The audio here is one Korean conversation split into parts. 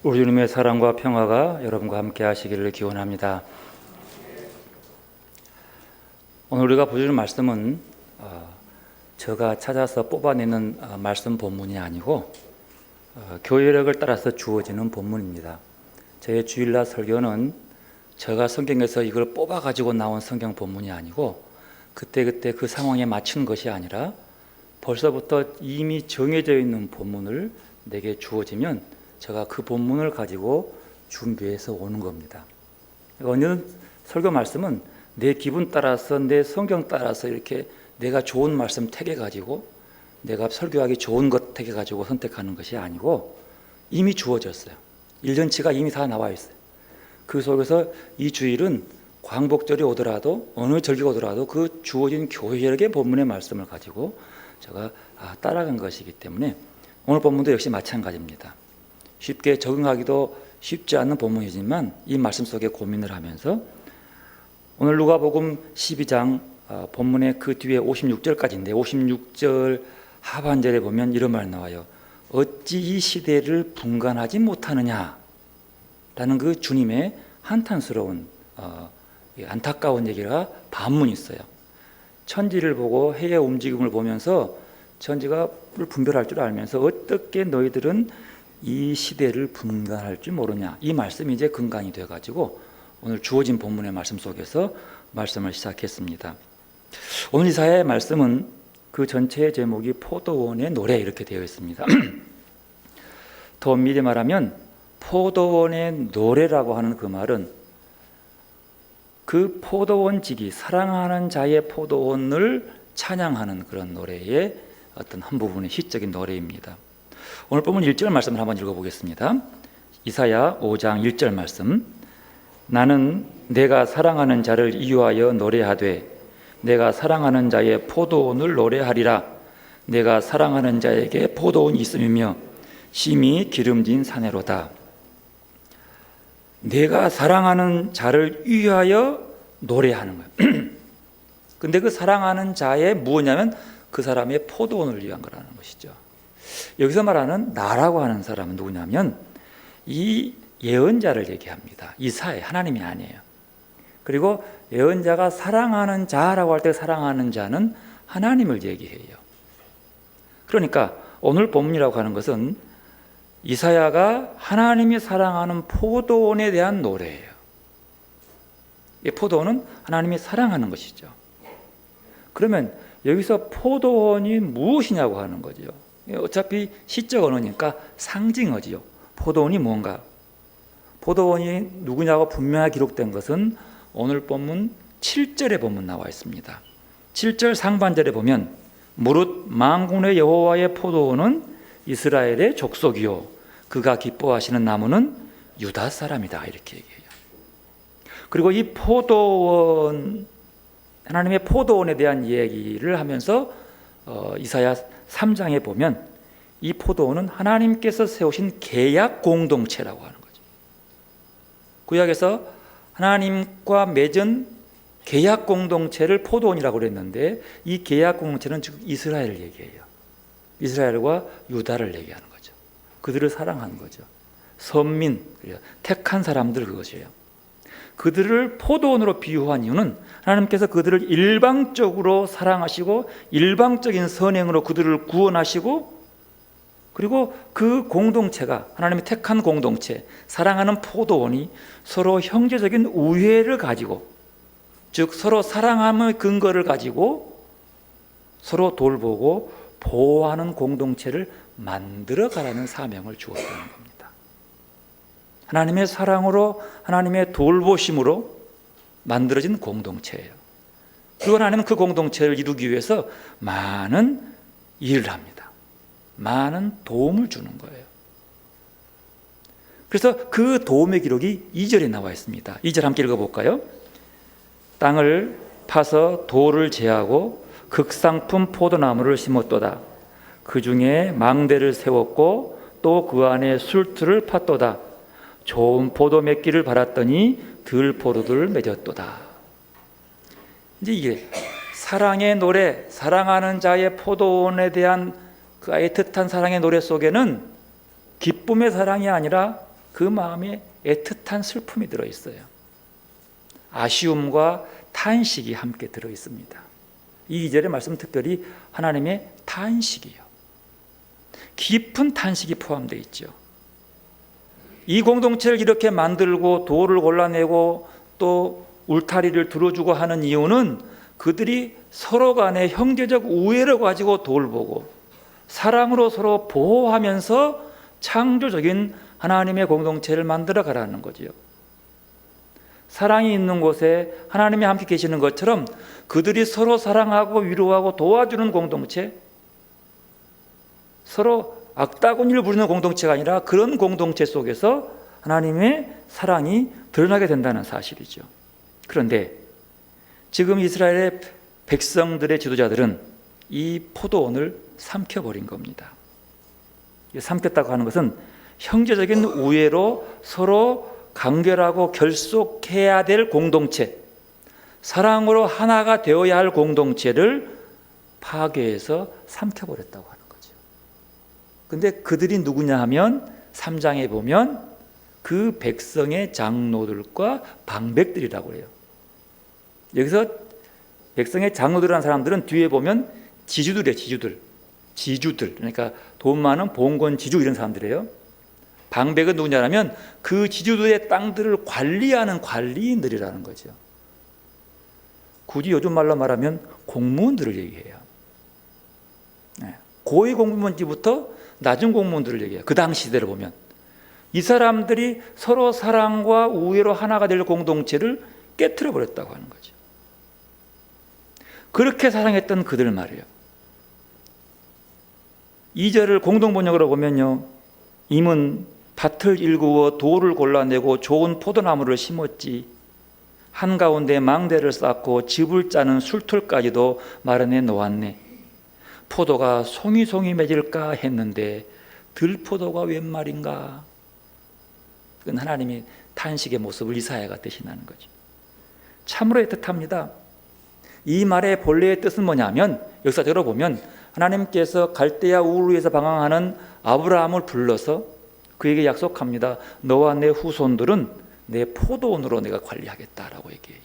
우리 주님의 사랑과 평화가 여러분과 함께 하시기를 기원합니다. 오늘 우리가 보여주는 말씀은 제가 찾아서 뽑아내는 말씀 본문이 아니고 교회력을 따라서 주어지는 본문입니다. 저의 주일날 설교는 제가 성경에서 이걸 뽑아가지고 나온 성경 본문이 아니고 그때그때 그 상황에 맞춘 것이 아니라 벌써부터 이미 정해져 있는 본문을 내게 주어지면 제가 그 본문을 가지고 준비해서 오는 겁니다. 언제는 설교 말씀은 내 기분 따라서 내 성경 따라서 이렇게 내가 좋은 말씀 택해가지고 내가 설교하기 좋은 것 택해가지고 선택하는 것이 아니고 이미 주어졌어요. 1년치가 이미 다 나와 있어요. 그 속에서 이 주일은 광복절이 오더라도 어느 절기가 오더라도 그 주어진 교회력의 본문의 말씀을 가지고 제가 따라간 것이기 때문에 오늘 본문도 역시 마찬가지입니다. 쉽게 적응하기도 쉽지 않는 본문이지만 이 말씀 속에 고민을 하면서 오늘 누가복음 12장 본문의 그 뒤에 56절까지인데 56절 하반절에 보면 이런 말 나와요. 어찌 이 시대를 분간하지 못하느냐 라는 그 주님의 한탄스러운 안타까운 얘기가 반문이 있어요. 천지를 보고 해의 움직임을 보면서 천지가 분별할 줄 알면서 어떻게 너희들은 이 시대를 분간할 줄 모르냐, 이 말씀이 이제 근간이 되어가지고 오늘 주어진 본문의 말씀 속에서 말씀을 시작했습니다. 오늘 이사야의 말씀은 그 전체의 제목이 포도원의 노래 이렇게 되어 있습니다. 더 엄밀히 말하면 포도원의 노래라고 하는 그 말은 그 포도원지기, 사랑하는 자의 포도원을 찬양하는 그런 노래의 어떤 한 부분의 시적인 노래입니다. 오늘 본문 1절 말씀을 한번 읽어보겠습니다. 이사야 5장 1절 말씀. 나는 내가 사랑하는 자를 이유하여 노래하되 내가 사랑하는 자의 포도원을 노래하리라. 내가 사랑하는 자에게 포도원이 있음이며 심히 기름진 사내로다. 내가 사랑하는 자를 위하여 노래하는 거예요. 근데 그 사랑하는 자의 무엇이냐면 그 사람의 포도원을 위한 거라는 것이죠. 여기서 말하는 나라고 하는 사람은 누구냐면 이 예언자를 얘기합니다. 이사야, 하나님이 아니에요. 그리고 예언자가 사랑하는 자라고 할 때 사랑하는 자는 하나님을 얘기해요. 그러니까 오늘 본문이라고 하는 것은 이사야가 하나님이 사랑하는 포도원에 대한 노래예요. 이 포도원은 하나님이 사랑하는 것이죠. 그러면 여기서 포도원이 무엇이냐고 하는 거죠. 어차피 시적 언어니까 상징어지요. 포도원이 뭔가? 포도원이 누구냐고 분명하게 기록된 것은 오늘 본문 7절에 보면 나와 있습니다. 7절 상반절에 보면 무릇 만군의 여호와의 포도원은 이스라엘의 족속이요 그가 기뻐하시는 나무는 유다 사람이다 이렇게 얘기해요. 그리고 이 포도원, 하나님의 포도원에 대한 얘기를 하면서 이사야 3장에 보면 이 포도원은 하나님께서 세우신 계약 공동체라고 하는 거죠. 구약에서 하나님과 맺은 계약 공동체를 포도원이라고 그랬는데 이 계약 공동체는 즉 이스라엘을 얘기해요. 이스라엘과 유다를 얘기하는 거죠. 그들을 사랑하는 거죠. 선민, 택한 사람들 그것이에요. 그들을 포도원으로 비유한 이유는 하나님께서 그들을 일방적으로 사랑하시고 일방적인 선행으로 그들을 구원하시고 그리고 그 공동체가 하나님이 택한 공동체, 사랑하는 포도원이 서로 형제적인 우애를 가지고 즉 서로 사랑함의 근거를 가지고 서로 돌보고 보호하는 공동체를 만들어가라는 사명을 주었다는 겁니다. 하나님의 사랑으로 하나님의 돌보심으로 만들어진 공동체예요. 그리고 하나님은 그 공동체를 이루기 위해서 많은 일을 합니다. 많은 도움을 주는 거예요. 그래서 그 도움의 기록이 2절에 나와 있습니다. 2절 함께 읽어볼까요? 땅을 파서 돌을 제하고 극상품 포도나무를 심었도다. 그 중에 망대를 세웠고 또 그 안에 술틀을 팠도다. 좋은 포도 맺기를 바랐더니 들포도를 맺었도다. 이제 이게 사랑의 노래, 사랑하는 자의 포도원에 대한 그 애틋한 사랑의 노래 속에는 기쁨의 사랑이 아니라 그 마음에 애틋한 슬픔이 들어있어요. 아쉬움과 탄식이 함께 들어있습니다. 이 2절의 말씀은 특별히 하나님의 탄식이에요. 깊은 탄식이 포함되어 있죠. 이 공동체를 이렇게 만들고 돌을 골라내고 또 울타리를 들어주고 하는 이유는 그들이 서로 간에 형제적 우애를 가지고 돌보고 사랑으로 서로 보호하면서 창조적인 하나님의 공동체를 만들어 가라는 거지요. 사랑이 있는 곳에 하나님이 함께 계시는 것처럼 그들이 서로 사랑하고 위로하고 도와주는 공동체, 서로 악다구니를 부리는 공동체가 아니라 그런 공동체 속에서 하나님의 사랑이 드러나게 된다는 사실이죠. 그런데 지금 이스라엘의 백성들의 지도자들은 이 포도원을 삼켜버린 겁니다. 삼켰다고 하는 것은 형제적인 우애로 서로 간결하고 결속해야 될 공동체, 사랑으로 하나가 되어야 할 공동체를 파괴해서 삼켜버렸다고 하는 거죠. 근데 그들이 누구냐 하면 3장에 보면 그 백성의 장로들과 방백들이라고 해요. 여기서 백성의 장로들이라는 사람들은 뒤에 보면 지주들이에요. 지주들. 그러니까 돈 많은 봉건 지주 이런 사람들이에요. 방백은 누구냐면 그 지주들의 땅들을 관리하는 관리인들이라는 거죠. 굳이 요즘 말로 말하면 공무원들을 얘기해요. 고위 공무원지부터 낮은 공무원들을 얘기해요. 그 당시 시대를 보면 이 사람들이 서로 사랑과 우애로 하나가 될 공동체를 깨트려 버렸다고 하는 거죠. 그렇게 사랑했던 그들 말이에요. 2절을 공동번역으로 보면요, 임은 밭을 일구어 돌을 골라내고 좋은 포도나무를 심었지, 한가운데 망대를 쌓고 즙을 짜는 술틀까지도 마련해 놓았네. 포도가 송이송이 맺을까 했는데 들포도가 웬 말인가. 그건 하나님의 탄식의 모습을 이사야가 대신하는 거죠. 참으로 애틋합니다. 이 말의 본래의 뜻은 뭐냐면, 역사적으로 보면 하나님께서 갈대아 우르에서 방황하는 아브라함을 불러서 그에게 약속합니다. 너와 내 후손들은 내 포도원으로 내가 관리하겠다라고 얘기해요.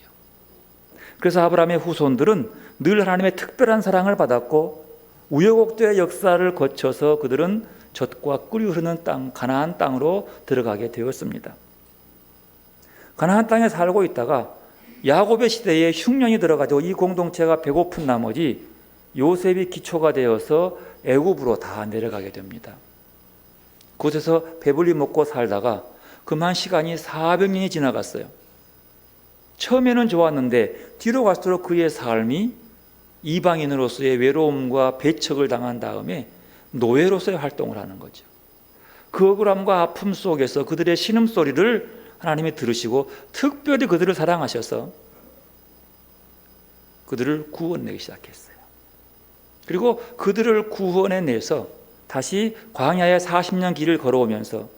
그래서 아브라함의 후손들은 늘 하나님의 특별한 사랑을 받았고 우여곡절의 역사를 거쳐서 그들은 젖과 꿀이 흐르는 땅, 가나안 땅으로 들어가게 되었습니다. 가나안 땅에 살고 있다가 야곱의 시대에 흉년이 들어가지고 이 공동체가 배고픈 나머지 요셉이 기초가 되어서 애굽으로 다 내려가게 됩니다. 그곳에서 배불리 먹고 살다가 그만 시간이 400년이 지나갔어요. 처음에는 좋았는데 뒤로 갈수록 그의 삶이 이방인으로서의 외로움과 배척을 당한 다음에 노예로서의 활동을 하는 거죠. 그 억울함과 아픔 속에서 그들의 신음소리를 하나님이 들으시고 특별히 그들을 사랑하셔서 그들을 구원내기 시작했어요. 그리고 그들을 구원해내서 다시 광야의 40년 길을 걸어오면서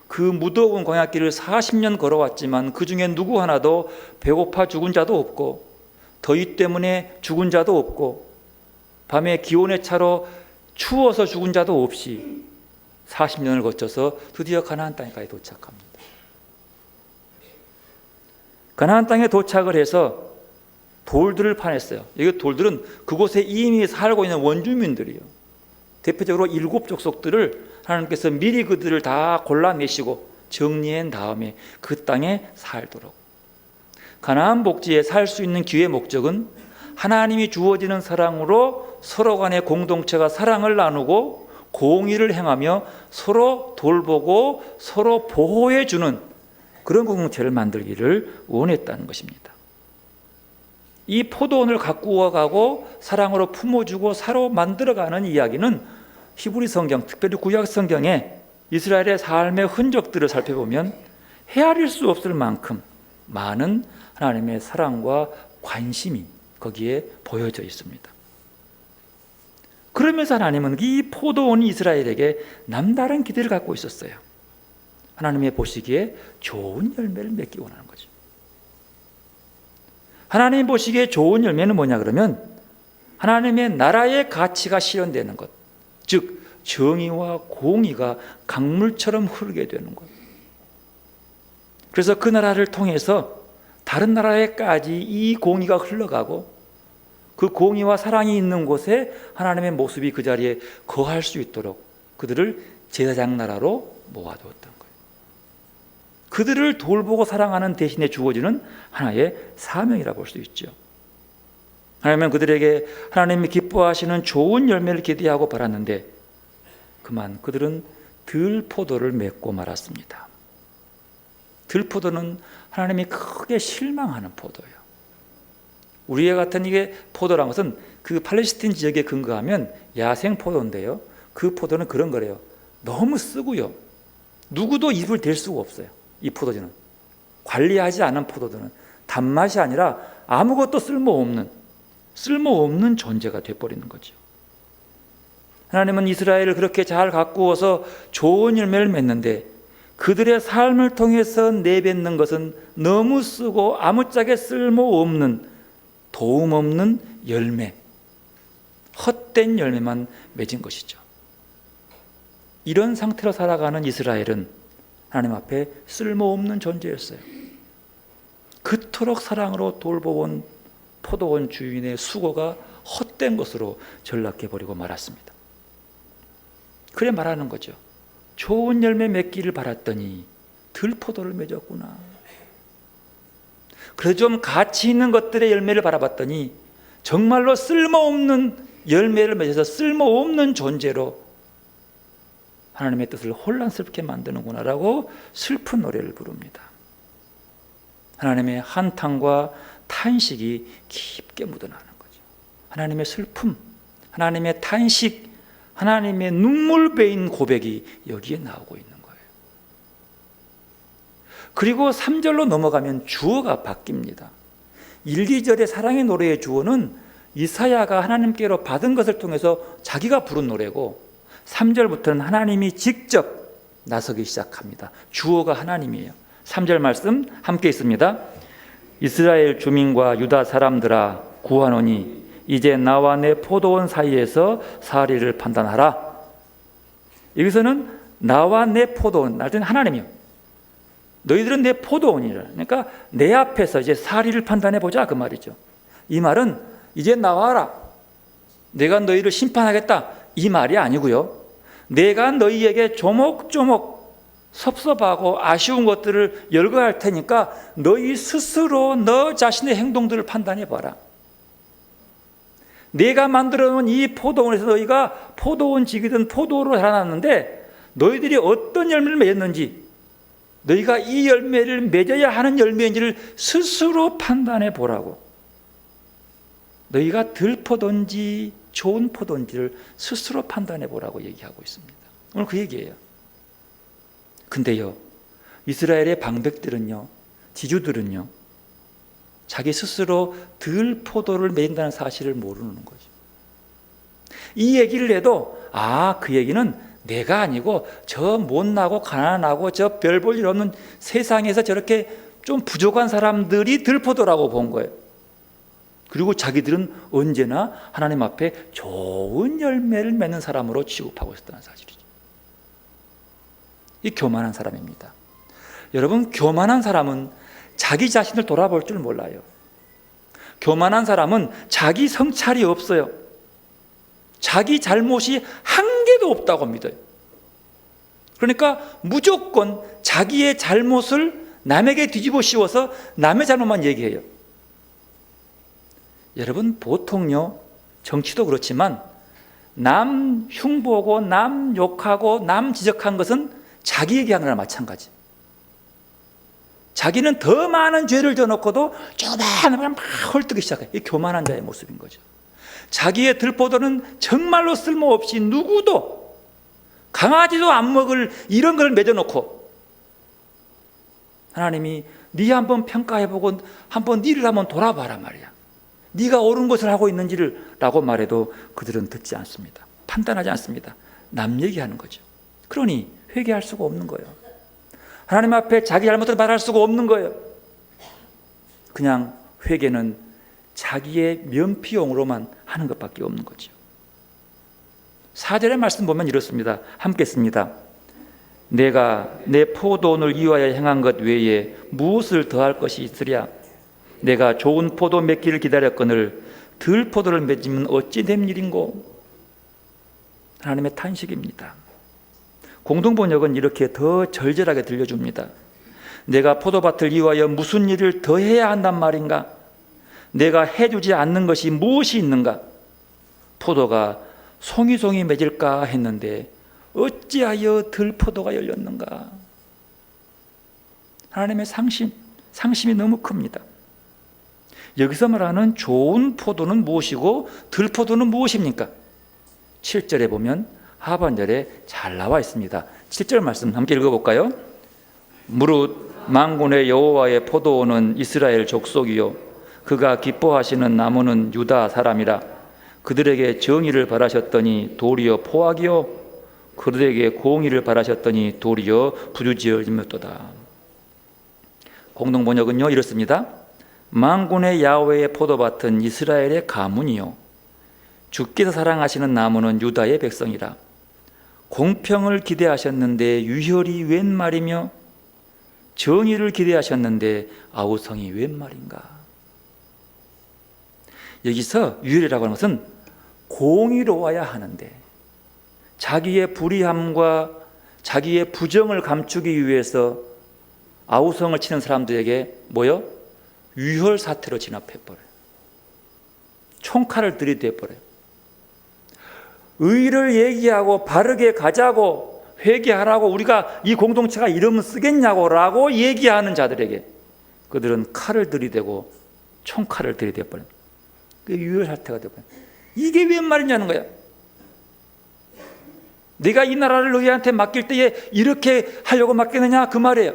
그 무더운 광야길을 40년 걸어왔지만 그 중에 누구 하나도 배고파 죽은 자도 없고 더위 때문에 죽은 자도 없고 밤에 기온의 차로 추워서 죽은 자도 없이 40년을 거쳐서 드디어 가나안 땅까지 도착합니다. 가나안 땅에 도착을 해서 돌들을 파냈어요. 이 돌들은 그곳에 이미 살고 있는 원주민들이에요. 대표적으로 7 족속들을 하나님께서 미리 그들을 다 골라내시고 정리한 다음에 그 땅에 살도록. 가나안 복지에 살 수 있는 기회의 목적은 하나님이 주어지는 사랑으로 서로 간의 공동체가 사랑을 나누고 공의를 행하며 서로 돌보고 서로 보호해 주는 그런 공동체를 만들기를 원했다는 것입니다. 이 포도원을 가꾸어 가고 사랑으로 품어주고 서로 만들어가는 이야기는 히브리 성경, 특별히 구약 성경에 이스라엘의 삶의 흔적들을 살펴보면 헤아릴 수 없을 만큼 많은 하나님의 사랑과 관심이 거기에 보여져 있습니다. 그러면서 하나님은 이 포도원이 이스라엘에게 남다른 기대를 갖고 있었어요. 하나님의 보시기에 좋은 열매를 맺기 원하는 거죠. 하나님 보시기에 좋은 열매는 뭐냐 그러면 하나님의 나라의 가치가 실현되는 것, 즉 정의와 공의가 강물처럼 흐르게 되는 것, 그래서 그 나라를 통해서 다른 나라에까지 이 공의가 흘러가고 그 공의와 사랑이 있는 곳에 하나님의 모습이 그 자리에 거할 수 있도록 그들을 제사장 나라로 모아두었던 거예요. 그들을 돌보고 사랑하는 대신에 주어지는 하나의 사명이라 볼 수 있죠. 하나님은 그들에게 하나님이 기뻐하시는 좋은 열매를 기대하고 바랐는데 그만 그들은 들포도를 맺고 말았습니다. 들포도는 하나님이 크게 실망하는 포도예요. 우리와 같은 이게 포도란 것은 그 팔레스틴 지역에 근거하면 야생 포도인데요. 그 포도는 그런 거래요. 너무 쓰고요. 누구도 입을 댈 수가 없어요. 이 포도주는 관리하지 않은 포도주는 단맛이 아니라 아무것도 쓸모없는 존재가 되어버리는 거죠. 하나님은 이스라엘을 그렇게 잘 가꾸어서 좋은 열매를 맺는데 그들의 삶을 통해서 내뱉는 것은 너무 쓰고 아무짝에 쓸모없는 도움없는 열매, 헛된 열매만 맺은 것이죠. 이런 상태로 살아가는 이스라엘은 하나님 앞에 쓸모없는 존재였어요. 그토록 사랑으로 돌보온 포도원 주인의 수고가 헛된 것으로 전락해버리고 말았습니다. 그래 말하는 거죠. 좋은 열매 맺기를 바랐더니 들포도를 맺었구나. 그래서 좀 가치 있는 것들의 열매를 바라봤더니 정말로 쓸모없는 열매를 맺어서 쓸모없는 존재로 하나님의 뜻을 혼란스럽게 만드는구나라고 슬픈 노래를 부릅니다. 하나님의 한탄과 탄식이 깊게 묻어나는 거죠. 하나님의 슬픔, 하나님의 탄식, 하나님의 눈물 베인 고백이 여기에 나오고 있는 거예요. 그리고 3절로 넘어가면 주어가 바뀝니다. 1, 2절의 사랑의 노래의 주어는 이사야가 하나님께로 받은 것을 통해서 자기가 부른 노래고 3절부터는 하나님이 직접 나서기 시작합니다. 주어가 하나님이에요. 3절 말씀 함께 있습니다. 이스라엘 주민과 유다 사람들아 구하노니 이제 나와 내 포도원 사이에서 사리를 판단하라. 여기서는 나와 내 포도원, 날 때는 하나님이요. 너희들은 내 포도원이라. 그러니까 내 앞에서 이제 사리를 판단해 보자 그 말이죠. 이 말은 이제 나와라. 내가 너희를 심판하겠다. 이 말이 아니고요. 내가 너희에게 조목조목 섭섭하고 아쉬운 것들을 열거할 테니까 너희 스스로 너 자신의 행동들을 판단해 봐라. 내가 만들어 놓은 이 포도원에서 너희가 포도원 지기든 포도로 자라났는데 너희들이 어떤 열매를 맺었는지 너희가 이 열매를 맺어야 하는 열매인지를 스스로 판단해 보라고. 너희가 들포도인지 좋은 포도인지를 스스로 판단해 보라고 얘기하고 있습니다. 오늘 그 얘기예요. 근데요, 이스라엘의 방백들은요, 지주들은요, 자기 스스로 들포도를 맺는다는 사실을 모르는 거죠. 이 얘기를 해도 그 얘기는 내가 아니고 저 못나고 가난하고 저 별 볼 일 없는 세상에서 저렇게 좀 부족한 사람들이 들포도라고 본 거예요. 그리고 자기들은 언제나 하나님 앞에 좋은 열매를 맺는 사람으로 취급하고 있었다는 사실이죠. 이 교만한 사람입니다. 여러분, 교만한 사람은 자기 자신을 돌아볼 줄 몰라요. 교만한 사람은 자기 성찰이 없어요. 자기 잘못이 한 개도 없다고 믿어요. 그러니까 무조건 자기의 잘못을 남에게 뒤집어 씌워서 남의 잘못만 얘기해요. 여러분, 보통요, 정치도 그렇지만 남 흉보고 남 욕하고 남 지적한 것은 자기 얘기하는 거나 마찬가지. 자기는 더 많은 죄를 져놓고도 조그마한 걸 막 헐뜯기 시작해요. 이 교만한 자의 모습인 거죠. 자기의 들포도는 정말로 쓸모없이 누구도 강아지도 안 먹을 이런 걸 맺어놓고 하나님이 네 한번 평가해보고 한번 니를 한번 돌아봐라 말이야. 네가 옳은 것을 하고 있는지를 라고 말해도 그들은 듣지 않습니다. 판단하지 않습니다. 남 얘기하는 거죠. 그러니 회개할 수가 없는 거예요. 하나님 앞에 자기 잘못을 말할 수가 없는 거예요. 그냥 회개는 자기의 면피용으로만 하는 것밖에 없는 거죠. 4절의 말씀 보면 이렇습니다. 함께 씁니다. 내가 내 포도원을 위하여 행한 것 외에 무엇을 더할 것이 있으랴? 내가 좋은 포도 맺기를 기다렸거늘 들포도를 맺으면 어찌 된 일인고? 하나님의 탄식입니다. 공동번역은 이렇게 더 절절하게 들려줍니다. 내가 포도밭을 위하여 무슨 일을 더 해야 한단 말인가? 내가 해주지 않는 것이 무엇이 있는가? 포도가 송이송이 맺을까 했는데 어찌하여 들포도가 열렸는가? 하나님의 상심이 너무 큽니다. 여기서 말하는 좋은 포도는 무엇이고 들포도는 무엇입니까? 7절에 보면 하반절에 잘 나와 있습니다. 7절 말씀 함께 읽어볼까요? 무릇 만군의 여호와의 포도원은 이스라엘 족속이요 그가 기뻐하시는 나무는 유다 사람이라. 그들에게 정의를 바라셨더니 도리어 포악이요 그들에게 공의를 바라셨더니 도리어 부르짖음이었도다. 공동번역은요 이렇습니다. 만군의 야훼의 포도밭은 이스라엘의 가문이요 주께서 사랑하시는 나무는 유다의 백성이라. 공평을 기대하셨는데 유혈이 웬 말이며 정의를 기대하셨는데 아우성이 웬 말인가? 여기서 유혈이라고 하는 것은 공의로워야 하는데 자기의 불의함과 자기의 부정을 감추기 위해서 아우성을 치는 사람들에게 뭐요? 유혈 사태로 진압해버려요. 총칼을 들이대버려요. 의를 얘기하고 바르게 가자고 회개하라고 우리가 이 공동체가 이러면 쓰겠냐고 라고 얘기하는 자들에게 그들은 칼을 들이대고 총칼을 들이대버려요. 그게 유혈 사태가 되어버려요. 이게 웬 말이냐는 거야. 내가 이 나라를 너희한테 맡길 때에 이렇게 하려고 맡겼느냐 그 말이에요.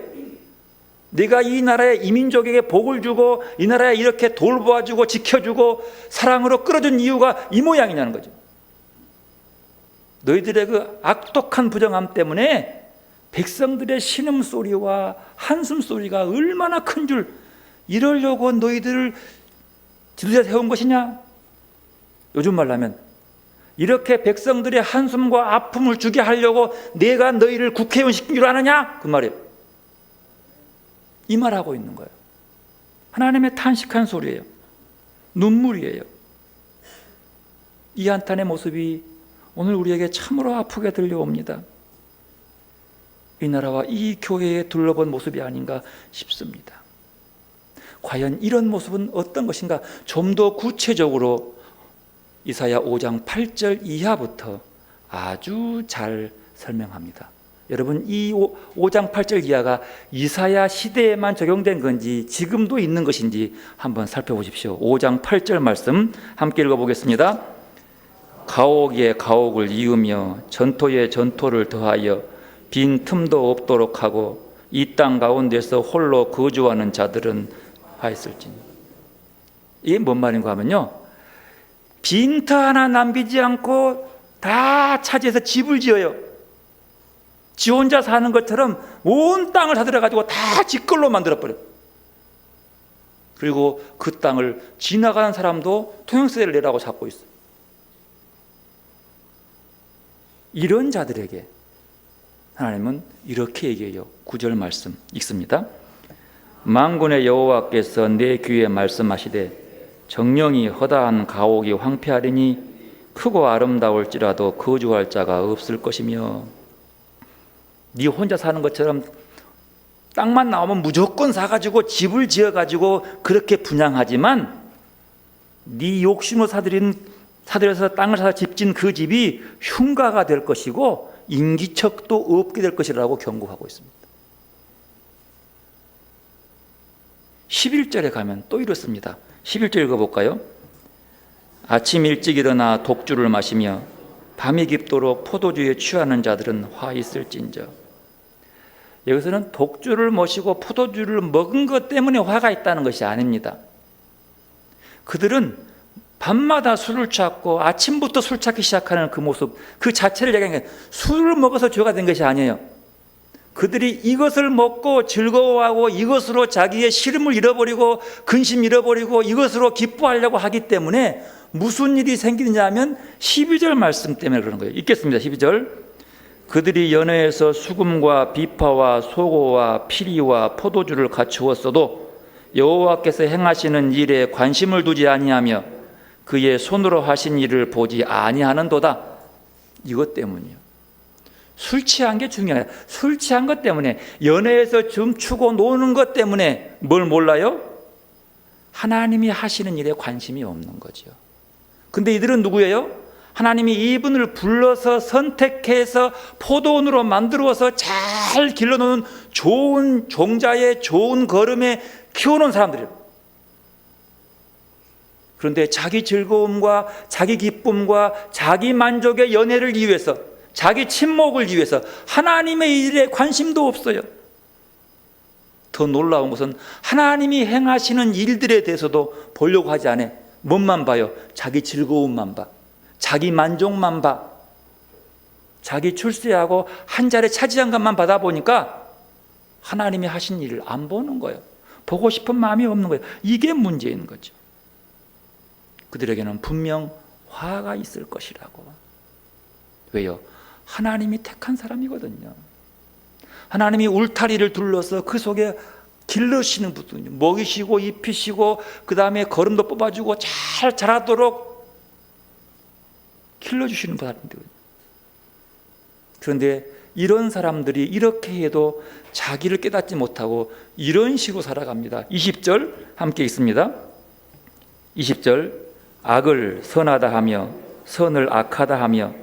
내가 이 나라의 이민족에게 복을 주고 이 나라에 이렇게 돌보아주고 지켜주고 사랑으로 끌어준 이유가 이 모양이냐는 거죠. 너희들의 그 악독한 부정함 때문에 백성들의 신음소리와 한숨소리가 얼마나 큰 줄 이러려고 너희들을 지도자 세운 것이냐? 요즘 말로 하면 이렇게 백성들의 한숨과 아픔을 주게 하려고 내가 너희를 국회의원 시킨 줄 아느냐? 그 말이에요. 이 말하고 있는 거예요. 하나님의 탄식한 소리예요. 눈물이에요. 이 한탄의 모습이 오늘 우리에게 참으로 아프게 들려옵니다. 이 나라와 이 교회에 둘러본 모습이 아닌가 싶습니다. 과연 이런 모습은 어떤 것인가? 좀 더 구체적으로 이사야 5장 8절 이하부터 아주 잘 설명합니다. 여러분 이 5장 8절 이하가 이사야 시대에만 적용된 건지 지금도 있는 것인지 한번 살펴보십시오. 5장 8절 말씀 함께 읽어보겠습니다. 가옥에 가옥을 이으며 전토에 전토를 더하여 빈 틈도 없도록 하고 이 땅 가운데서 홀로 거주하는 자들은 하였을지니. 이게 뭔 말인가 하면요, 빈터 하나 남기지 않고 다 차지해서 집을 지어요. 지 혼자 사는 것처럼 온 땅을 사들여가지고 다 집걸로 만들어버려요. 그리고 그 땅을 지나가는 사람도 통행세를 내라고 잡고 있어요. 이런 자들에게 하나님은 이렇게 얘기해요. 9절 말씀 읽습니다. 만군의 여호와께서 내 귀에 말씀하시되 정령이 허다한 가옥이 황폐하리니 크고 아름다울지라도 거주할 자가 없을 것이며. 네 혼자 사는 것처럼 땅만 나오면 무조건 사가지고 집을 지어가지고 그렇게 분양하지만 네 욕심으로 사들여서 땅을 사서 집진 그 집이 흉가가 될 것이고 인기척도 없게 될 것이라고 경고하고 있습니다. 11절에 가면 또 이렇습니다. 11절 읽어볼까요? 아침 일찍 일어나 독주를 마시며 밤이 깊도록 포도주에 취하는 자들은 화 있을진저. 여기서는 독주를 마시고 포도주를 먹은 것 때문에 화가 있다는 것이 아닙니다. 그들은 밤마다 술을 취하고 아침부터 술 취하기 시작하는 그 모습 그 자체를 얘기하는 게 술을 먹어서 죄가 된 것이 아니에요. 그들이 이것을 먹고 즐거워하고 이것으로 자기의 시름을 잃어버리고 근심 잃어버리고 이것으로 기뻐하려고 하기 때문에 무슨 일이 생기느냐 하면 12절 말씀 때문에 그러는 거예요. 읽겠습니다. 12절. 그들이 연회에서 수금과 비파와 소고와 피리와 포도주를 갖추었어도 여호와께서 행하시는 일에 관심을 두지 아니하며 그의 손으로 하신 일을 보지 아니하는도다. 이것 때문이요. 술 취한 게 중요해요. 술 취한 것 때문에, 연회에서 춤추고 노는 것 때문에 뭘 몰라요? 하나님이 하시는 일에 관심이 없는 거죠. 근데 이들은 누구예요? 하나님이 이분을 불러서 선택해서 포도원으로 만들어서 잘 길러놓은 좋은 종자에 좋은 걸음에 키워놓은 사람들이에요. 그런데 자기 즐거움과 자기 기쁨과 자기 만족의 연애를 위해서, 자기 친목을 위해서 하나님의 일에 관심도 없어요. 더 놀라운 것은 하나님이 행하시는 일들에 대해서도 보려고 하지 않아요. 뭔만 봐요? 자기 즐거움만 봐, 자기 만족만 봐. 자기 출세하고 한 자리 차지한 것만 받아보니까 하나님이 하신 일을 안 보는 거예요. 보고 싶은 마음이 없는 거예요. 이게 문제인 거죠. 그들에게는 분명 화가 있을 것이라고. 왜요? 하나님이 택한 사람이거든요. 하나님이 울타리를 둘러서 그 속에 길러시는 분이요, 먹이시고 입히시고 그 다음에 거름도 뽑아주고 잘 자라도록 길러주시는 사람들이거든요. 그런데 이런 사람들이 이렇게 해도 자기를 깨닫지 못하고 이런 식으로 살아갑니다. 20절 함께 있습니다. 20절, 악을 선하다 하며 선을 악하다 하며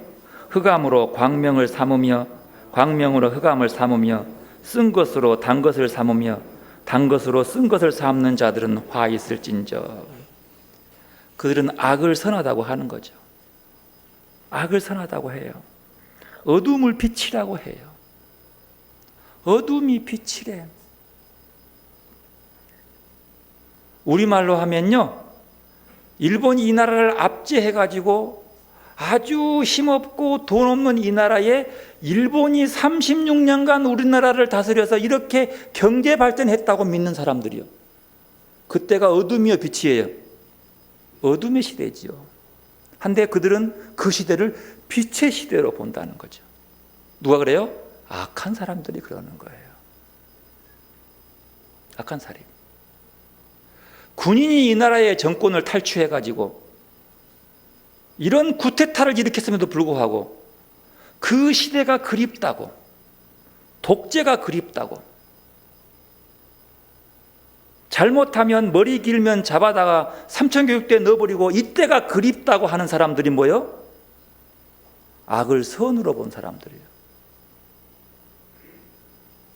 흑암으로 광명을 삼으며 광명으로 흑암을 삼으며 쓴 것으로 단 것을 삼으며 단 것으로 쓴 것을 삼는 자들은 화 있을진저. 그들은 악을 선하다고 하는 거죠. 악을 선하다고 해요. 어둠을 빛이라고 해요. 어둠이 빛이래. 우리말로 하면요, 일본이 이 나라를 압제해가지고 아주 힘없고 돈 없는 이 나라에 일본이 36년간 우리나라를 다스려서 이렇게 경제 발전했다고 믿는 사람들이요. 그때가 어둠이요 빛이에요? 어둠의 시대지요. 한데 그들은 그 시대를 빛의 시대로 본다는 거죠. 누가 그래요? 악한 사람들이 그러는 거예요. 악한 사람. 군인이 이 나라의 정권을 탈취해가지고 이런 쿠데타를 일으켰음에도 불구하고 그 시대가 그립다고, 독재가 그립다고, 잘못하면 머리 길면 잡아다가 삼천교육대에 넣어버리고 이때가 그립다고 하는 사람들이 뭐예요? 악을 선으로 본 사람들이에요.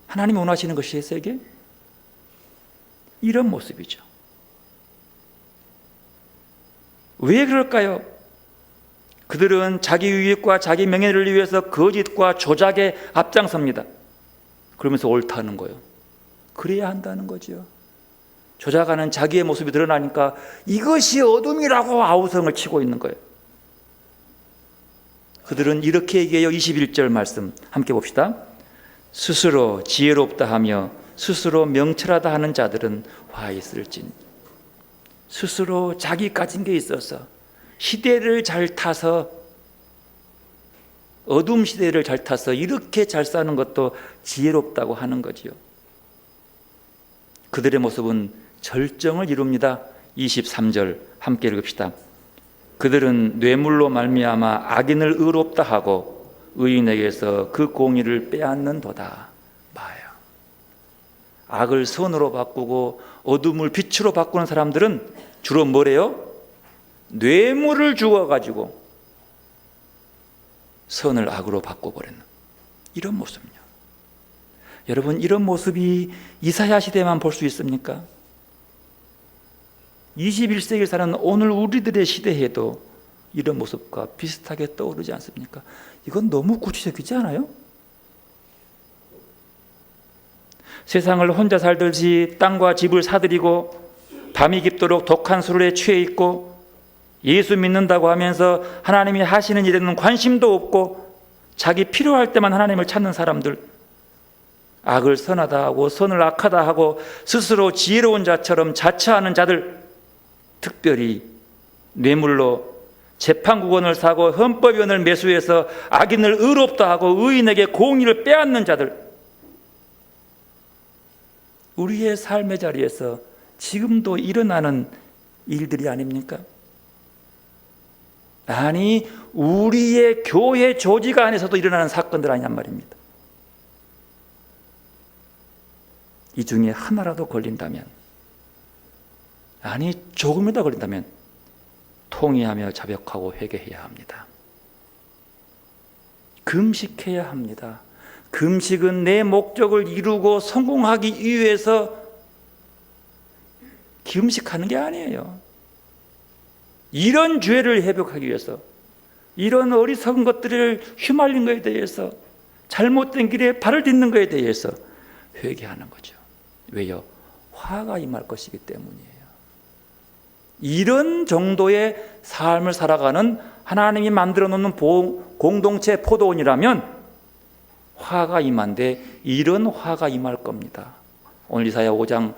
하나님이 원하시는 것이 세계? 이런 모습이죠. 왜 그럴까요? 그들은 자기 유익과 자기 명예를 위해서 거짓과 조작에 앞장섭니다. 그러면서 옳다는 거예요. 그래야 한다는 거죠. 조작하는 자기의 모습이 드러나니까 이것이 어둠이라고 아우성을 치고 있는 거예요. 그들은 이렇게 얘기해요. 21절 말씀 함께 봅시다. 스스로 지혜롭다 하며 스스로 명철하다 하는 자들은 화 있을진. 스스로 자기 가진 게 있어서 시대를 잘 타서, 어둠 시대를 잘 타서 이렇게 잘 사는 것도 지혜롭다고 하는 거지요. 그들의 모습은 절정을 이룹니다. 23절 함께 읽읍시다. 그들은 뇌물로 말미암아 악인을 의롭다 하고 의인에게서 그 공의를 빼앗는도다. 봐요. 악을 선으로 바꾸고 어둠을 빛으로 바꾸는 사람들은 주로 뭐래요? 뇌물을 주어가지고 선을 악으로 바꿔버리는 이런 모습이요. 여러분, 이런 모습이 이사야 시대만 볼 수 있습니까? 21세기를 사는 오늘 우리들의 시대에도 이런 모습과 비슷하게 떠오르지 않습니까? 이건 너무 구체적이지 않아요? 세상을 혼자 살듯이 땅과 집을 사들이고 밤이 깊도록 독한 술에 취해 있고 예수 믿는다고 하면서 하나님이 하시는 일에는 관심도 없고 자기 필요할 때만 하나님을 찾는 사람들, 악을 선하다 하고 선을 악하다 하고 스스로 지혜로운 자처럼 자처하는 자들, 특별히 뇌물로 재판국원을 사고 헌법위원을 매수해서 악인을 의롭다 하고 의인에게 공의를 빼앗는 자들, 우리의 삶의 자리에서 지금도 일어나는 일들이 아닙니까? 아니, 우리의 교회 조직 안에서도 일어나는 사건들 아니란 말입니다. 이 중에 하나라도 걸린다면, 아니 조금이라도 걸린다면 통회하며 자백하고 회개해야 합니다. 금식해야 합니다. 금식은 내 목적을 이루고 성공하기 위해서 금식하는 게 아니에요. 이런 죄를 회복하기 위해서, 이런 어리석은 것들을 휘말린 것에 대해서, 잘못된 길에 발을 딛는 것에 대해서 회개하는 거죠. 왜요? 화가 임할 것이기 때문이에요. 이런 정도의 삶을 살아가는 하나님이 만들어 놓는 공동체 포도원이라면 화가 임한데 이런 화가 임할 겁니다. 오늘 이사야 5장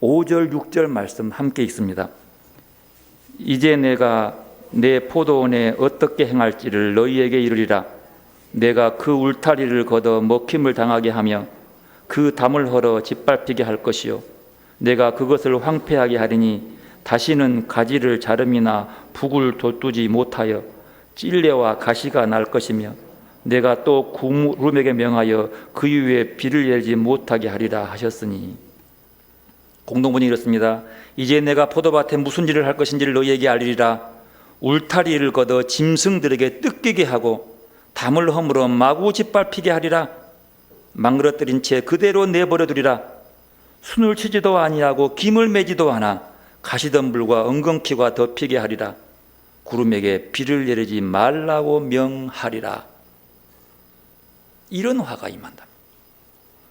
5절 6절 말씀 함께 읽습니다. 이제 내가 내 포도원에 어떻게 행할지를 너희에게 이르리라. 내가 그 울타리를 걷어 먹힘을 당하게 하며 그 담을 헐어 짓밟히게 할 것이요 내가 그것을 황폐하게 하리니 다시는 가지를 자름이나 북을 돋두지 못하여 찔레와 가시가 날 것이며 내가 또 구름에게 명하여 그 위에 비를 내리지 못하게 하리라 하셨으니. 공동문이 이렇습니다. 이제 내가 포도밭에 무슨 일을 할 것인지를 너희에게 알리리라. 울타리를 걷어 짐승들에게 뜯기게 하고 담을 허물어 마구 짓밟히게 하리라. 망그러뜨린 채 그대로 내버려 두리라. 순을 치지도 아니하고 김을 매지도 않아 가시덤불과 엉겅퀴가 덮이게 하리라. 구름에게 비를 내리지 말라고 명하리라. 이런 화가 임한다.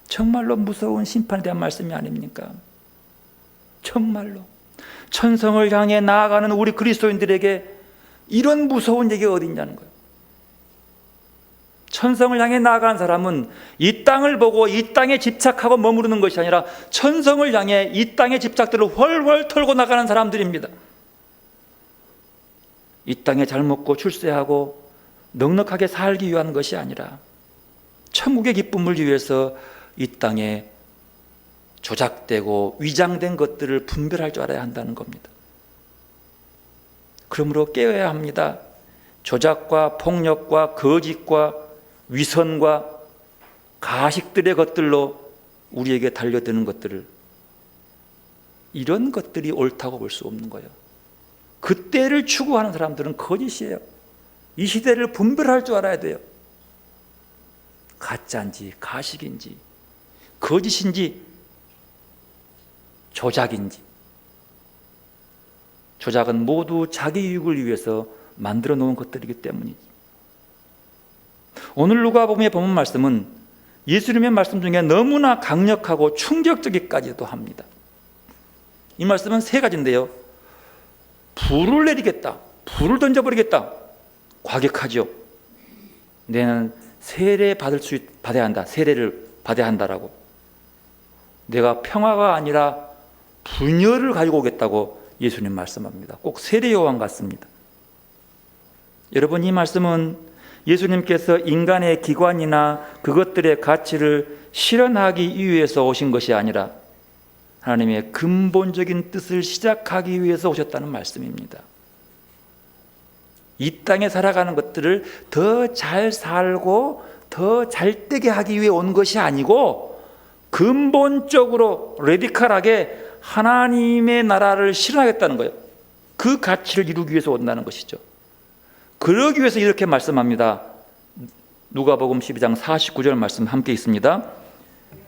정말로 무서운 심판에 대한 말씀이 아닙니까? 정말로 천성을 향해 나아가는 우리 그리스도인들에게 이런 무서운 얘기가 어디 있냐는 거예요. 천성을 향해 나아가는 사람은 이 땅을 보고 이 땅에 집착하고 머무르는 것이 아니라 천성을 향해 이 땅의 집착들을 훨훨 털고 나가는 사람들입니다. 이 땅에 잘 먹고 출세하고 넉넉하게 살기 위한 것이 아니라 천국의 기쁨을 위해서 이 땅에 조작되고 위장된 것들을 분별할 줄 알아야 한다는 겁니다. 그러므로 깨어야 합니다. 조작과 폭력과 거짓과 위선과 가식들의 것들로 우리에게 달려드는 것들을, 이런 것들이 옳다고 볼 수 없는 거예요. 그때를 추구하는 사람들은 거짓이에요. 이 시대를 분별할 줄 알아야 돼요. 가짜인지 가식인지 거짓인지 조작인지. 조작은 모두 자기 유익을 위해서 만들어 놓은 것들이기 때문이지. 오늘 누가복음에 보면 말씀은 예수님의 말씀 중에 너무나 강력하고 충격적이기까지도 합니다. 이 말씀은 세 가지인데요. 불을 내리겠다, 불을 던져버리겠다, 과격하죠. 내는 받아야 한다, 세례를 받아야 한다라고. 내가 평화가 아니라 분열을 가지고 오겠다고 예수님 말씀합니다. 꼭 세례 요한 같습니다. 여러분, 이 말씀은 예수님께서 인간의 기관이나 그것들의 가치를 실현하기 위해서 오신 것이 아니라 하나님의 근본적인 뜻을 시작하기 위해서 오셨다는 말씀입니다. 이 땅에 살아가는 것들을 더 잘 살고 더 잘되게 하기 위해 온 것이 아니고 근본적으로 레디컬하게 하나님의 나라를 실현하겠다는 거예요. 그 가치를 이루기 위해서 온다는 것이죠. 그러기 위해서 이렇게 말씀합니다. 누가복음 12장 49절 말씀 함께 있습니다.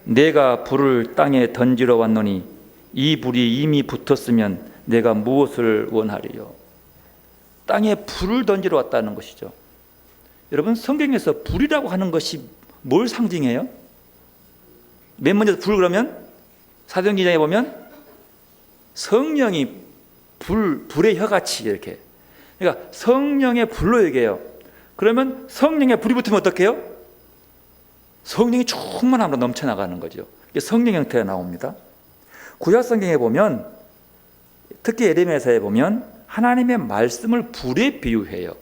내가 불을 땅에 던지러 왔노니 이 불이 이미 붙었으면 내가 무엇을 원하리요. 땅에 불을 던지러 왔다는 것이죠. 여러분, 성경에서 불이라고 하는 것이 뭘 상징해요? 맨 먼저 불 그러면 사도행전에 보면 성령이 불의 혀같이 이렇게, 그러니까 성령의 불로 얘기해요. 그러면 성령의 불이 붙으면 어떻게 해요? 성령이 충만함으로 넘쳐나가는 거죠. 이게 성령 형태가 나옵니다. 구약 성경에 보면, 특히 예레미야서에 보면 하나님의 말씀을 불에 비유해요.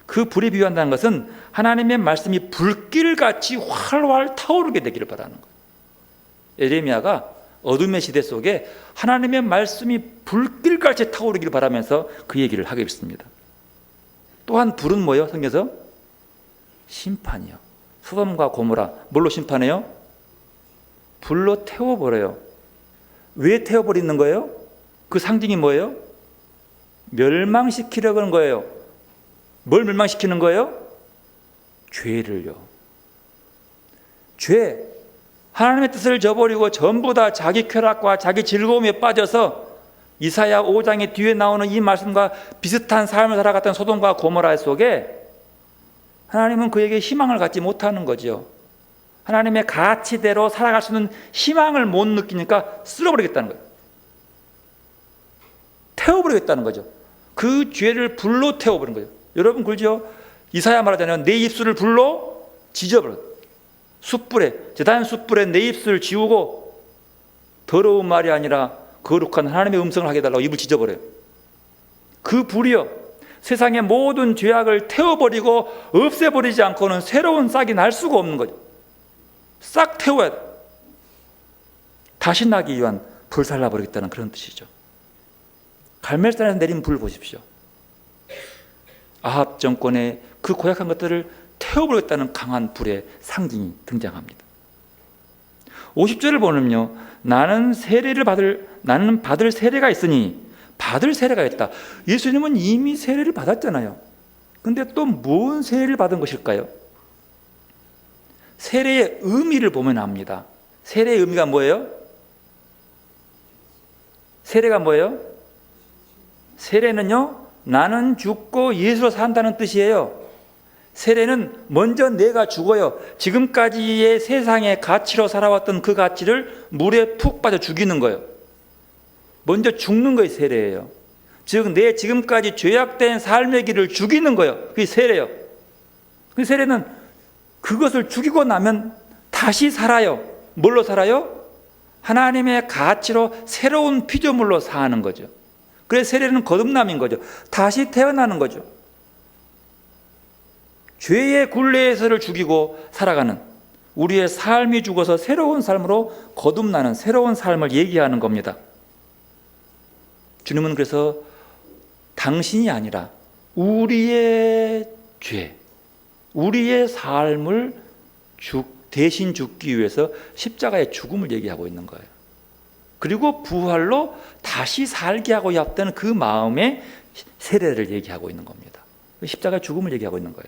그 불에 비유한다는 것은 하나님의 말씀이 불길같이 활활 타오르게 되기를 바라는 거예요. 예레미야가 어둠의 시대 속에 하나님의 말씀이 불길같이 타오르기를 바라면서 그 얘기를 하고 있습니다. 또한 불은 뭐예요? 성경에서 심판이요. 소돔과 고모라 뭘로 심판해요? 불로 태워버려요. 왜 태워버리는 거예요? 그 상징이 뭐예요? 멸망시키려고 하는 거예요. 뭘 멸망시키는 거예요? 죄를요. 죄. 하나님의 뜻을 저버리고 전부 다 자기 쾌락과 자기 즐거움에 빠져서 이사야 5장의 뒤에 나오는 이 말씀과 비슷한 삶을 살아갔던 소돔과 고모라 속에 하나님은 그에게 희망을 갖지 못하는 거죠. 하나님의 가치대로 살아갈 수 있는 희망을 못 느끼니까 쓸어버리겠다는 거예요. 태워버리겠다는 거죠. 그 죄를 불로 태워버린 거예요. 여러분 그러죠? 이사야 말하잖아요. 내 입술을 불로 지져버려. 숯불에, 제단 숯불에 내 입술을 지우고 더러운 말이 아니라 거룩한 하나님의 음성을 하게 해달라고 입을 지져버려요. 그 불이요, 세상의 모든 죄악을 태워버리고 없애버리지 않고는 새로운 싹이 날 수가 없는 거죠. 싹 태워야 돼. 다시 나기 위한 불살라버리겠다는 그런 뜻이죠. 갈멜산에서 내린 불 보십시오. 아합 정권의 그 고약한 것들을 태워버리겠다는 강한 불의 상징이 등장합니다. 50절을 보면요, 나는 받을 세례가 있으니, 받을 세례가 있다. 예수님은 이미 세례를 받았잖아요. 근데 또 뭔 세례를 받은 것일까요? 세례의 의미를 보면 압니다. 세례의 의미가 뭐예요? 세례가 뭐예요? 세례는요, 나는 죽고 예수로 산다는 뜻이에요. 세례는 먼저 내가 죽어요. 지금까지의 세상의 가치로 살아왔던 그 가치를 물에 푹 빠져 죽이는 거예요. 먼저 죽는 것이 세례예요. 즉 내 지금까지 죄악된 삶의 길을 죽이는 거예요. 그게 세례예요. 그 세례는 그것을 죽이고 나면 다시 살아요. 뭘로 살아요? 하나님의 가치로 새로운 피조물로 사는 거죠. 그래서 세례는 거듭남인 거죠. 다시 태어나는 거죠. 죄의 굴레에서를 죽이고 살아가는 우리의 삶이 죽어서 새로운 삶으로 거듭나는 새로운 삶을 얘기하는 겁니다. 주님은 그래서 당신이 아니라 우리의 죄, 우리의 삶을 대신 죽기 위해서 십자가의 죽음을 얘기하고 있는 거예요. 그리고 부활로 다시 살게 하고 yap던 그 마음의 세례를 얘기하고 있는 겁니다. 십자가의 죽음을 얘기하고 있는 거예요.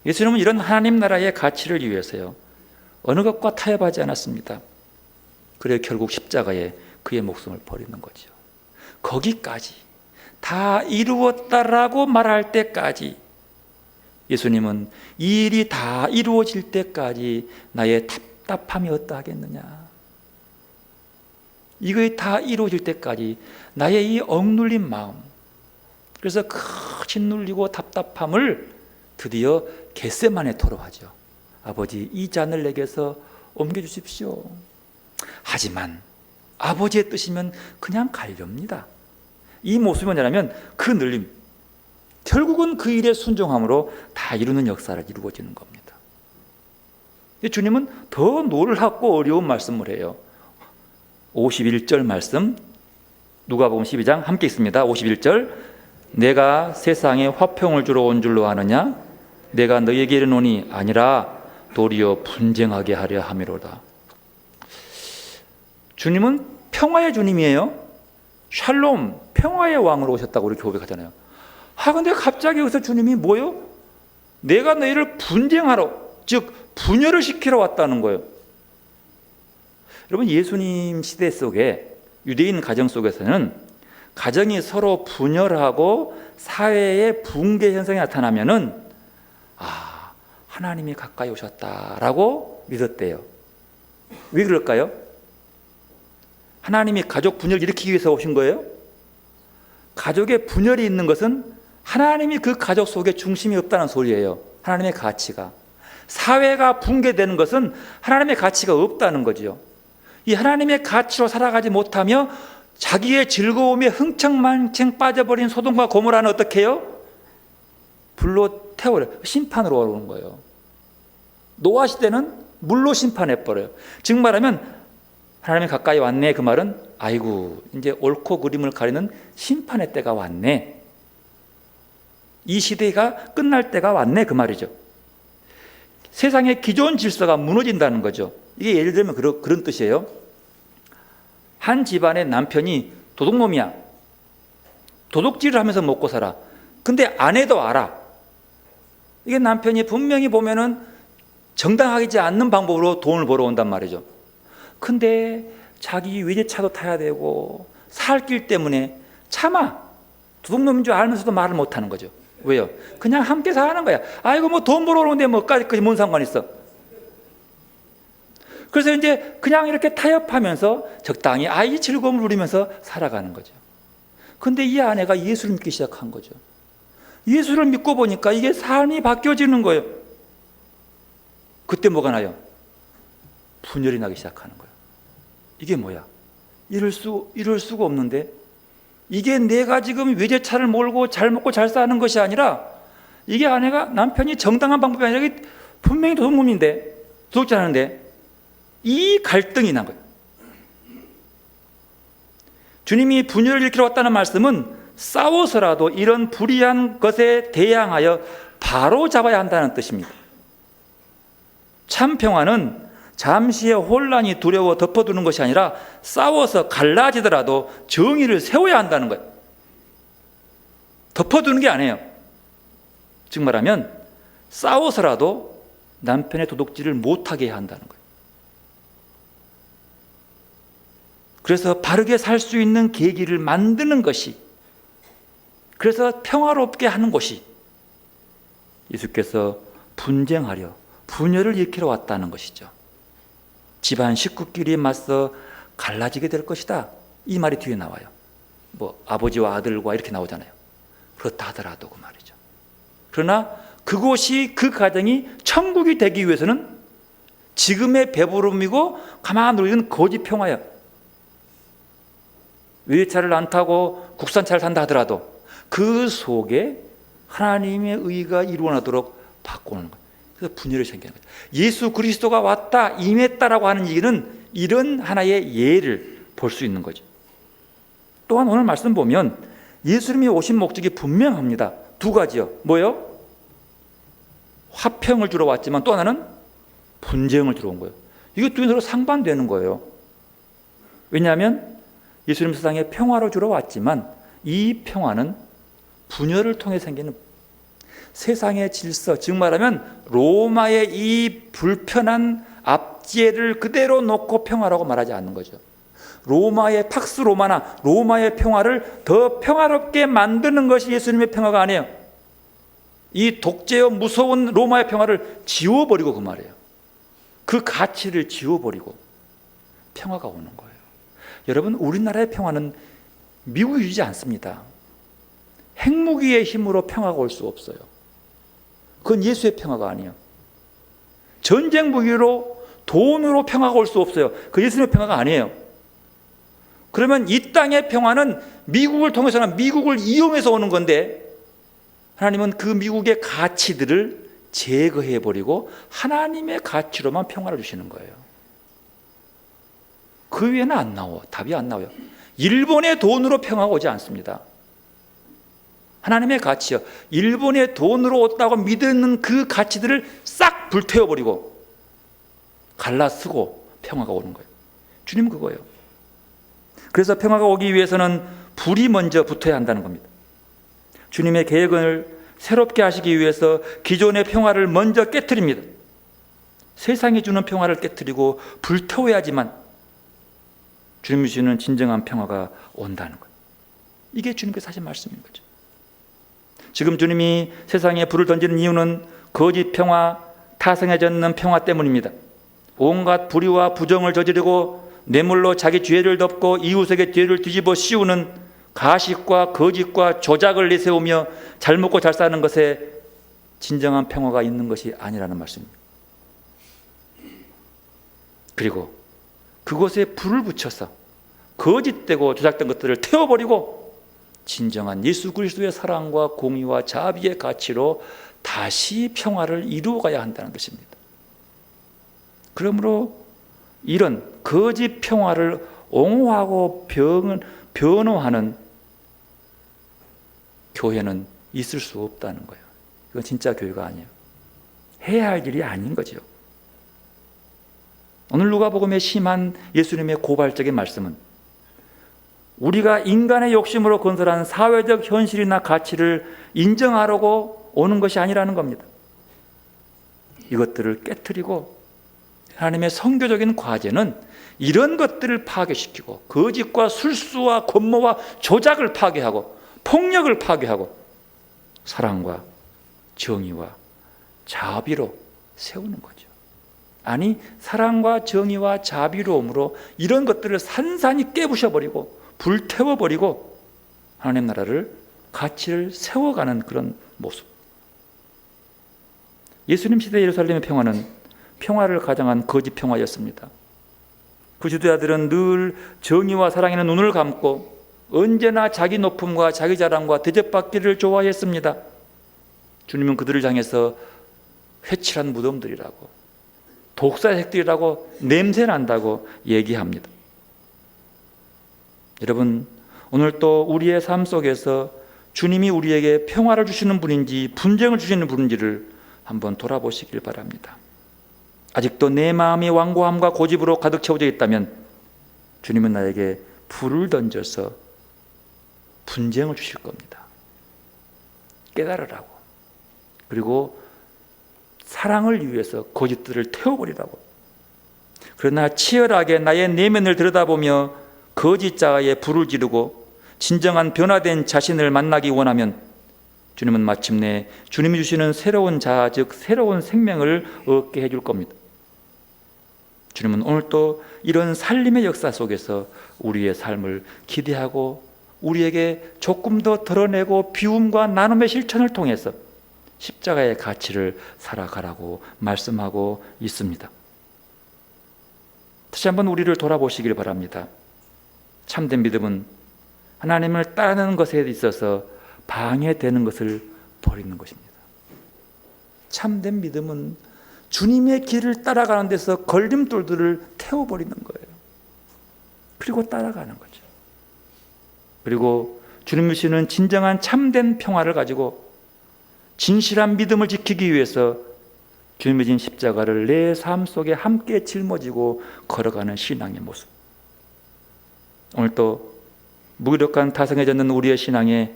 예수님은 이런 하나님 나라의 가치를 위해서요, 어느 것과 타협하지 않았습니다. 그래 결국 십자가에 그의 목숨을 버리는 거죠. 거기까지 다 이루었다라고 말할 때까지 예수님은 이 일이 다 이루어질 때까지 나의 답답함이 어떠하겠느냐, 이것이 다 이루어질 때까지 나의 이 억눌린 마음, 그래서 그 짓눌리고 답답함을 드디어 겟세마네 토로하죠. 아버지, 이 잔을 내게서 옮겨주십시오. 하지만 아버지의 뜻이면 그냥 가렵니다. 이 모습이 뭐냐면 그 눌림, 결국은 그 일의 순종함으로 다 이루는 역사를 이루어지는 겁니다. 주님은 더 놀랍고 어려운 말씀을 해요. 51절 말씀, 누가복음 12장 함께 읽습니다. 51절, 내가 세상에 화평을 주러 온 줄로 아느냐? 내가 너에게 이르노니 아니라 도리어 분쟁하게 하려 함이로다. 주님은 평화의 주님이에요. 샬롬, 평화의 왕으로 오셨다고 우리 고백하잖아요. 근데 갑자기 여기서 주님이 뭐요? 내가 너희를 분쟁하러, 즉 분열을 시키러 왔다는 거예요. 여러분, 예수님 시대 속에 유대인 가정 속에서는 가정이 서로 분열하고 사회의 붕괴 현상이 나타나면은 하나님이 가까이 오셨다라고 믿었대요. 왜 그럴까요? 하나님이 가족 분열을 일으키기 위해서 오신 거예요? 가족의 분열이 있는 것은 하나님이 그 가족 속에 중심이 없다는 소리예요. 하나님의 가치가. 사회가 붕괴되는 것은 하나님의 가치가 없다는 거죠. 이 하나님의 가치로 살아가지 못하며 자기의 즐거움에 흥청망청 빠져버린 소돔과 고모라는 어떻게 해요? 불로 태워요. 심판으로 오는 거예요. 노아 시대는 물로 심판해버려요. 즉 말하면 하나님이 가까이 왔네, 그 말은 아이고 이제 옳고 그름을 가리는 심판의 때가 왔네, 이 시대가 끝날 때가 왔네, 그 말이죠. 세상의 기존 질서가 무너진다는 거죠. 이게 예를 들면 그런 뜻이에요. 한 집안의 남편이 도둑놈이야. 도둑질을 하면서 먹고 살아. 근데 아내도 알아. 이게 남편이 분명히 보면은 정당하지 않는 방법으로 돈을 벌어온단 말이죠. 근데 자기 외제차도 타야 되고 살 길 때문에 참아. 도둑놈인 줄 알면서도 말을 못하는 거죠. 왜요? 그냥 함께 사는 거야. 아이고 뭐 돈 벌어오는데 뭐까지 뭔 상관 있어. 그래서 이제 그냥 이렇게 타협하면서 적당히 아이 즐거움을 누리면서 살아가는 거죠. 근데 이 아내가 예수를 믿기 시작한 거죠. 예수를 믿고 보니까 이게 삶이 바뀌어지는 거예요. 그때 뭐가 나요? 분열이 나기 시작하는 거예요. 이게 뭐야? 이럴 수가 없는데, 이게 내가 지금 외제차를 몰고 잘 먹고 잘 사는 것이 아니라, 이게 아내가 남편이 정당한 방법이 아니라 이게 분명히 도둑놈인데, 도둑질 하는데, 이 갈등이 난 거예요. 주님이 분열을 일으키러 왔다는 말씀은 싸워서라도 이런 불의한 것에 대항하여 바로 잡아야 한다는 뜻입니다. 참 평화는 잠시의 혼란이 두려워 덮어두는 것이 아니라 싸워서 갈라지더라도 정의를 세워야 한다는 거예요. 덮어두는 게 아니에요. 즉 말하면 싸워서라도 남편의 도둑질을 못하게 해야 한다는 거예요. 그래서 바르게 살 수 있는 계기를 만드는 것이, 그래서 평화롭게 하는 것이 예수께서 분쟁하려 분열을 일으키러 왔다는 것이죠. 집안 식구끼리 맞서 갈라지게 될 것이다, 이 말이 뒤에 나와요. 뭐 아버지와 아들과 이렇게 나오잖아요. 그렇다 하더라도 그 말이죠. 그러나 그곳이, 그 가정이 천국이 되기 위해서는 지금의 배부름이고 가만 누리는 거짓 평화야. 외제차를 안 타고 국산차를 탄다 하더라도 그 속에 하나님의 의가 이루어나도록 바꾸는 거예요. 그래서 분열이 생기는 거죠. 예수 그리스도가 왔다, 임했다라고 하는 얘기는 이런 하나의 예를 볼 수 있는 거죠. 또한 오늘 말씀 보면 예수님이 오신 목적이 분명합니다. 두 가지요. 뭐요? 화평을 주러 왔지만 또 하나는 분쟁을 주러 온 거예요. 이게 두 서로 상반되는 거예요. 왜냐하면 예수님 세상에 평화를 주러 왔지만 이 평화는 분열을 통해 생기는 세상의 질서, 즉 말하면 로마의 이 불편한 압제를 그대로 놓고 평화라고 말하지 않는 거죠. 로마의 팍스 로마나 로마의 평화를 더 평화롭게 만드는 것이 예수님의 평화가 아니에요. 이 독재요 무서운 로마의 평화를 지워버리고, 그 말이에요. 그 가치를 지워버리고 평화가 오는 거예요. 여러분, 우리나라의 평화는 미국이 주지 않습니다. 핵무기의 힘으로 평화가 올 수 없어요. 그건 예수의 평화가 아니에요. 전쟁 무기로, 돈으로 평화가 올 수 없어요. 그 예수님의 평화가 아니에요. 그러면 이 땅의 평화는 미국을 통해서나 미국을 이용해서 오는 건데, 하나님은 그 미국의 가치들을 제거해버리고 하나님의 가치로만 평화를 주시는 거예요. 그 외에는 안 나와. 답이 안 나와요. 일본의 돈으로 평화가 오지 않습니다. 하나님의 가치요. 일본의 돈으로 왔다고 믿는 그 가치들을 싹 불태워버리고 갈라쓰고 평화가 오는 거예요. 주님 그거예요. 그래서 평화가 오기 위해서는 불이 먼저 붙어야 한다는 겁니다. 주님의 계획을 새롭게 하시기 위해서 기존의 평화를 먼저 깨트립니다. 세상이 주는 평화를 깨트리고 불태워야지만 주님이 주시는 진정한 평화가 온다는 거예요. 이게 주님께서 하신 말씀인 거죠. 지금 주님이 세상에 불을 던지는 이유는 거짓 평화, 타성해졌는 평화 때문입니다. 온갖 불의와 부정을 저지르고 뇌물로 자기 죄를 덮고 이웃에게 죄를 뒤집어 씌우는 가식과 거짓과 조작을 내세우며 잘 먹고 잘 사는 것에 진정한 평화가 있는 것이 아니라는 말씀입니다. 그리고 그곳에 불을 붙여서 거짓되고 조작된 것들을 태워버리고 진정한 예수 그리스도의 사랑과 공의와 자비의 가치로 다시 평화를 이루어가야 한다는 것입니다. 그러므로 이런 거짓 평화를 옹호하고 변호하는 교회는 있을 수 없다는 거예요. 이건 진짜 교회가 아니에요. 해야 할 일이 아닌 거죠. 오늘 누가복음에 심한 예수님의 고발적인 말씀은 우리가 인간의 욕심으로 건설한 사회적 현실이나 가치를 인정하려고 오는 것이 아니라는 겁니다. 이것들을 깨트리고 하나님의 선교적인 과제는 이런 것들을 파괴시키고 거짓과 술수와 권모와 조작을 파괴하고 폭력을 파괴하고 사랑과 정의와 자비로 세우는 거죠. 아니, 사랑과 정의와 자비로움으로 이런 것들을 산산이 깨부셔버리고 불태워버리고 하나님 나라를 가치를 세워가는 그런 모습. 예수님 시대 예루살렘의 평화는 평화를 가장한 거짓 평화였습니다. 그 주도자들은 늘 정의와 사랑에는 눈을 감고 언제나 자기 높음과 자기 자랑과 대접받기를 좋아했습니다. 주님은 그들을 향해서 회칠한 무덤들이라고, 독사의 색들이라고, 냄새난다고 얘기합니다. 여러분, 오늘 또 우리의 삶 속에서 주님이 우리에게 평화를 주시는 분인지 분쟁을 주시는 분인지를 한번 돌아보시길 바랍니다. 아직도 내 마음이 완고함과 고집으로 가득 채워져 있다면 주님은 나에게 불을 던져서 분쟁을 주실 겁니다. 깨달으라고. 그리고 사랑을 위해서 거짓들을 태워버리라고. 그러나 치열하게 나의 내면을 들여다보며 거짓자에 불을 지르고 진정한 변화된 자신을 만나기 원하면 주님은 마침내 주님이 주시는 새로운 자아, 즉 새로운 생명을 얻게 해줄 겁니다. 주님은 오늘 또 이런 살림의 역사 속에서 우리의 삶을 기대하고 우리에게 조금 더 드러내고 비움과 나눔의 실천을 통해서 십자가의 가치를 살아가라고 말씀하고 있습니다. 다시 한번 우리를 돌아보시길 바랍니다. 참된 믿음은 하나님을 따르는 것에 있어서 방해되는 것을 버리는 것입니다. 참된 믿음은 주님의 길을 따라가는 데서 걸림돌들을 태워버리는 거예요. 그리고 따라가는 거죠. 그리고 주님 주시는 진정한 참된 평화를 가지고 진실한 믿음을 지키기 위해서 주님의 진 십자가를 내 삶 속에 함께 짊어지고 걸어가는 신앙의 모습. 오늘 또 무기력한 타성해졌는 우리의 신앙에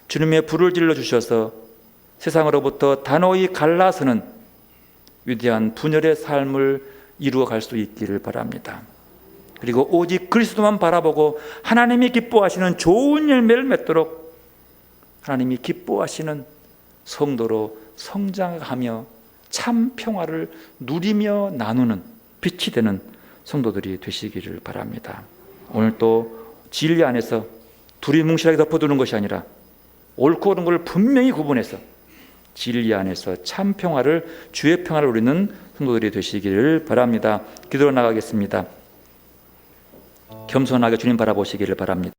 주님의 불을 질러 주셔서 세상으로부터 단호히 갈라서는 위대한 분열의 삶을 이루어갈 수 있기를 바랍니다. 그리고 오직 그리스도만 바라보고 하나님이 기뻐하시는 좋은 열매를 맺도록 하나님이 기뻐하시는 성도로 성장하며 참 평화를 누리며 나누는 빛이 되는 성도들이 되시기를 바랍니다. 오늘 또 진리 안에서 둘이 뭉실하게 덮어두는 것이 아니라 옳고 옳은 것을 분명히 구분해서 진리 안에서 참 평화를, 주의 평화를 누리는 성도들이 되시기를 바랍니다. 기도로 나가겠습니다. 겸손하게 주님 바라보시기를 바랍니다.